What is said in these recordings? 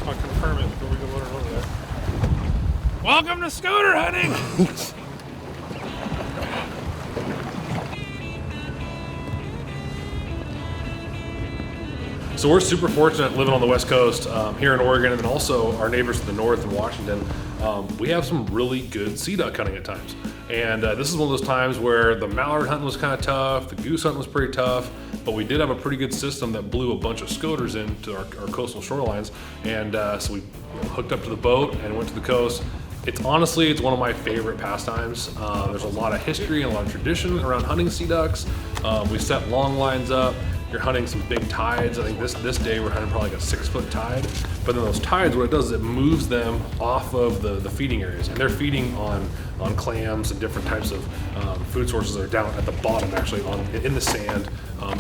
I'll confirm it before we go load it over there. Welcome to scooter hunting! So we're super fortunate living on the West Coast here in Oregon, and then also our neighbors to the north in Washington. We have some really good sea duck hunting at times. And this is one of those times where the mallard hunting was kind of tough, the goose hunting was pretty tough, but we did have a pretty good system that blew a bunch of scoters into our coastal shorelines. And so we hooked up to the boat and went to the coast. It's honestly one of my favorite pastimes. There's a lot of history and a lot of tradition around hunting sea ducks. We set long lines up. You're hunting some big tides. I think this day we're hunting probably like a 6-foot tide. But then those tides, what it does is it moves them off of the feeding areas, and they're feeding on clams and different types of food sources that are down at the bottom, actually in the sand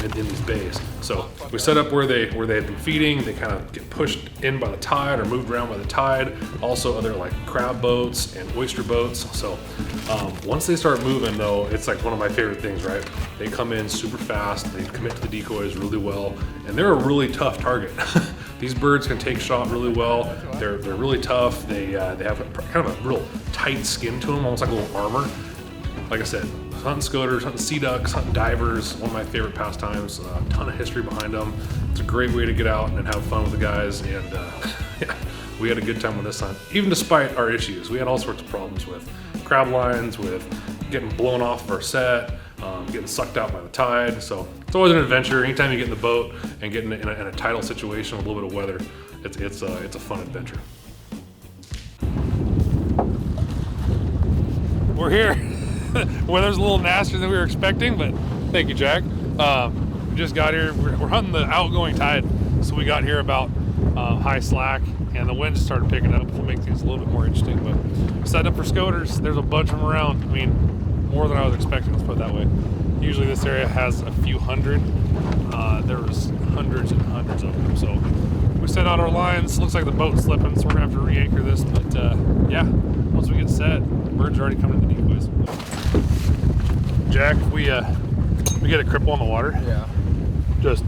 in these bays. So we set up where they had been feeding. They kind of get pushed in by the tide or moved around by the tide. Also other like crab boats and oyster boats. So once they start moving though, it's like one of my favorite things, right? They come in super fast. They commit to the decoys really well, and they're a really tough target. These birds can take shot really well. They're really tough. They have kind of a real tight skin to them, almost like a little armor. Like I said, hunting scoters, hunting sea ducks, hunting divers, one of my favorite pastimes. A ton of history behind them. It's a great way to get out and have fun with the guys. And yeah, we had a good time with this hunt, even despite our issues. We had all sorts of problems with crab lines, with getting blown off of our set, getting sucked out by the tide. So it's always an adventure. Anytime you get in the boat and get in a tidal situation with a little bit of weather, it's a fun adventure. We're here. Weather's a little nastier than we were expecting, but thank you, Jack. We just got here. We're hunting the outgoing tide, so we got here about high slack, and the wind just started picking up, which will make things a little bit more interesting. But setting up for scoters. There's a bunch of them around. I mean, more than I was expecting, let's put it that way. Usually this area has a few hundred. There was hundreds and hundreds of them. So we set out our lines. Looks like the boat's slipping, so we're gonna have to re-anchor this. But yeah, once we get set, birds are already coming to the decoys. Jack, we get a cripple on the water. Yeah. Just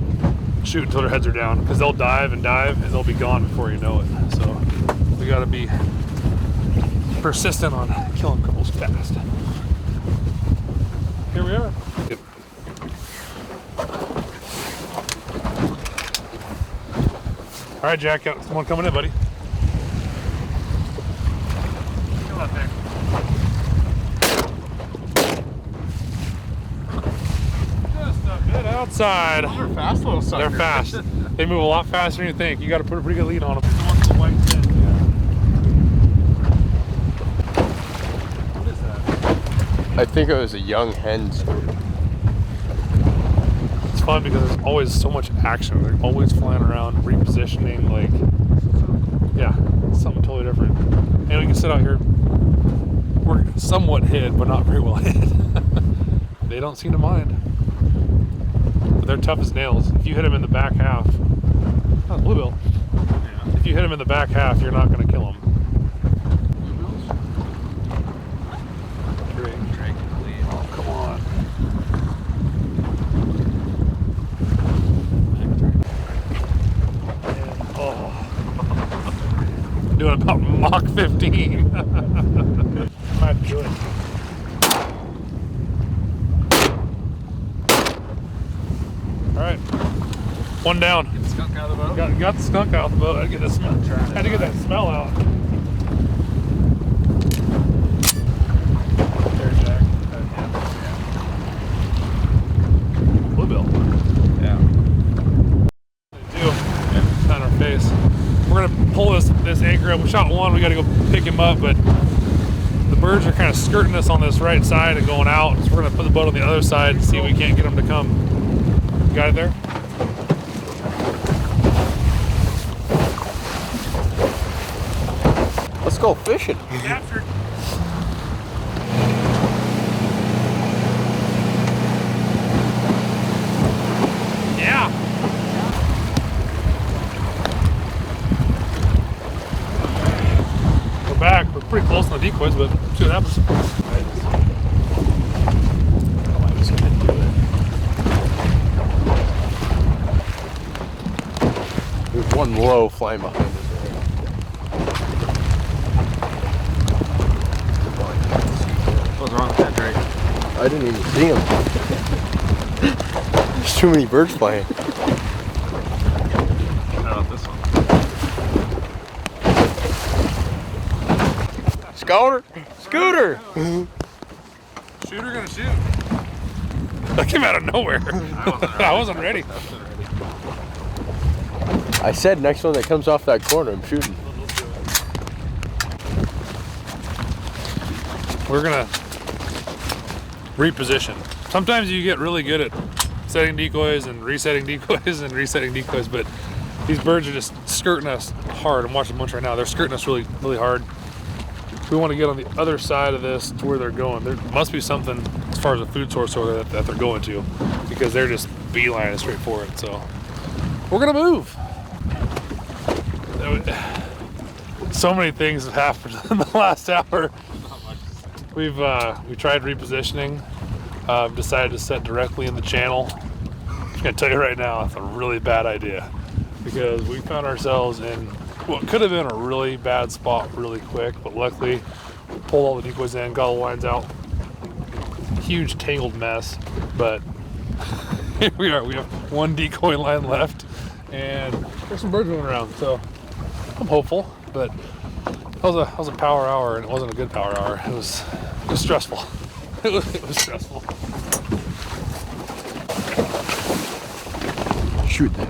shoot until their heads are down, because they'll dive and dive and they'll be gone before you know it. So we gotta be persistent on killing cripples fast. Here we are. Yep. All right, Jack, got someone coming in, buddy. Come on, Nick. Just a bit outside. Those are fast little suckers. They're fast. They move a lot faster than you think. You got to put a pretty good lead on them. What is that? I think it was a young hen scooter. It's fun because there's always so much action. They're always flying around, repositioning, like, yeah, it's something totally different. And we can sit out here. We're somewhat hid, but not very well hid. They don't seem to mind. But they're tough as nails. If you hit them in the back half, oh, bluebill. Yeah. If you hit them in the back half, you're not going to kill them. Oh, come on. I'm doing about Mach 15. Might do it. All right, one down. Get the skunk out of the boat? Got the skunk out of the boat. I had to get that smell out. There, Jack. Bluebill. Yeah. They do. It's on our face. We're gonna pull this anchor up. We shot one. We got to go pick him up, but the birds are kind of skirting us on this right side and going out. So we're gonna put the boat on the other side and see if we can't get them to come. You got it there? Let's go fishing. Captured. Yeah. We're back. We're pretty close on the decoys, but see what happens. There's one low flying behind us. What's wrong with that, Drake? I didn't even see him. There's too many birds flying. How about this one? Scooter! Shooter gonna shoot. That came out of nowhere. I wasn't ready. I said next one that comes off that corner, I'm shooting. We're gonna reposition. Sometimes you get really good at setting decoys and resetting decoys and resetting decoys, but these birds are just skirting us hard. I'm watching a bunch right now. They're skirting us really, really hard. We want to get on the other side of this to where they're going. There must be something as far as a food source over there that they're going to, because they're just beelining straight for it. So we're gonna move. So many things have happened in the last hour. We tried repositioning. Decided to set directly in the channel. I'm just gonna tell you right now, that's a really bad idea, because we found ourselves in what could have been a really bad spot really quick, but luckily we pulled all the decoys in, got all the lines out. Huge tangled mess, but here we are. We have one decoy line left, and there's some birds moving around, so I'm hopeful. But that was a power hour, and it wasn't a good power hour. It was stressful. It was stressful. Shoot that.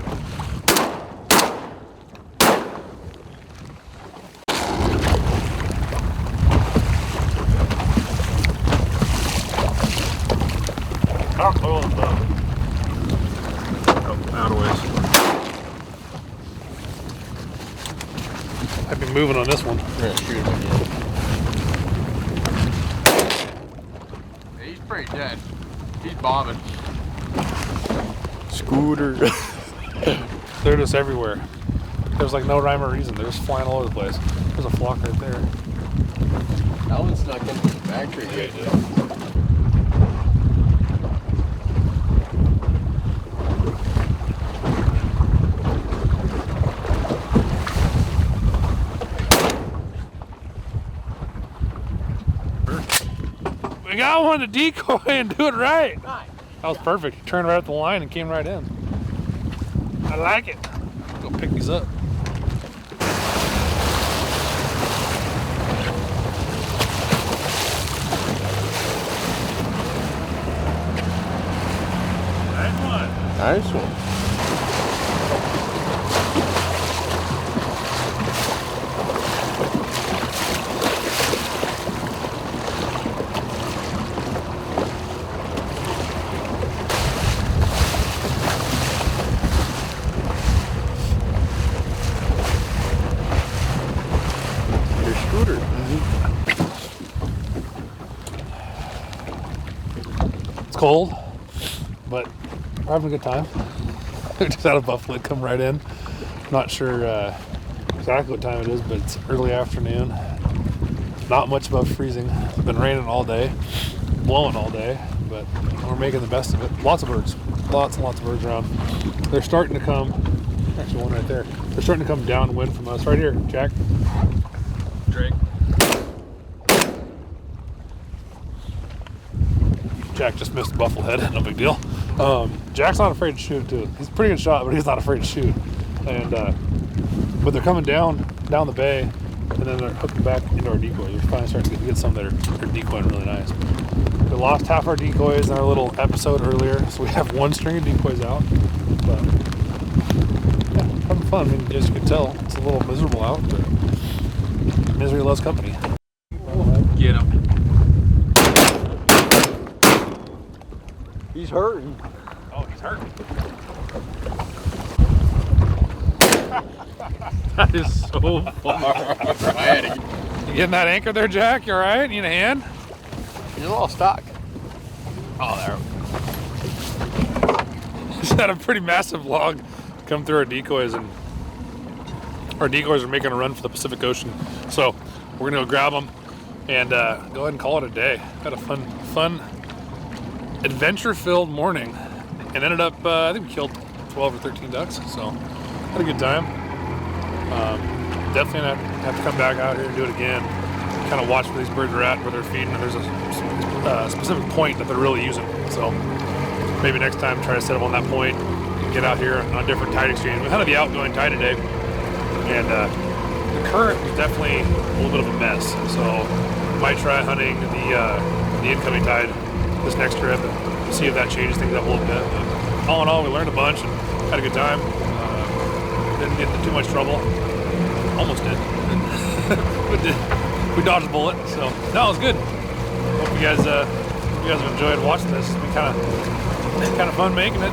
Oh, out of ways. I've been moving on this one. We're gonna shoot him again. He's pretty dead. He's bobbing. Scooter. They're just everywhere. There's like no rhyme or reason. They're just flying all over the place. There's a flock right there. That one's not getting to the factory yet. We got one to decoy and do it right. That was perfect. He turned right at the line and came right in. I like it. Go pick these up. Nice one. Your scooter. It's cold, but we're having a good time. We just had a buffalo come right in. Not sure exactly what time it is, but it's early afternoon. Not much above freezing. It's been raining all day, blowing all day, but we're making the best of it. Lots of birds. Lots and lots of birds around. They're starting to come. Actually, one right there. They're starting to come downwind from us. Right here, Jack. Drake. Jack just missed a buffalo head. No big deal. Jack's not afraid to shoot too. He's a pretty good shot, but he's not afraid to shoot. And but they're coming down the bay, and then they're hooking back into our decoys. We're finally starting to get some that are decoying really nice. We lost half our decoys in our little episode earlier, so we have one string of decoys out. But yeah, having fun. I mean, as you can tell, it's a little miserable out, but misery loves company. Get him. He's hurting. Oh, he's hurting. That is so far. You getting that anchor there, Jack? You all right? Need a hand? He's a little stuck. Oh, there. Just had a pretty massive log come through our decoys, and our decoys are making a run for the Pacific Ocean. So we're gonna go grab them and go ahead and call it a day. Had a fun, adventure-filled morning, and ended up I think we killed 12 or 13 ducks. So had a good time. definitely gonna have to come back out here and do it again. Kind of watch where these birds are at, where they're feeding, and there's a specific point that they're really using. So maybe next time try to set them on that point and get out here on a different tide exchange. We hunted the outgoing tide today, and the current was definitely a little bit of a mess. So might try hunting the incoming tide this next trip and see if that changes things up a little bit. But all in all, we learned a bunch and had a good time. Didn't get into too much trouble. Almost did. We dodged a bullet. So no, it was good. Hope you guys have enjoyed watching this. It's been kind of fun making it.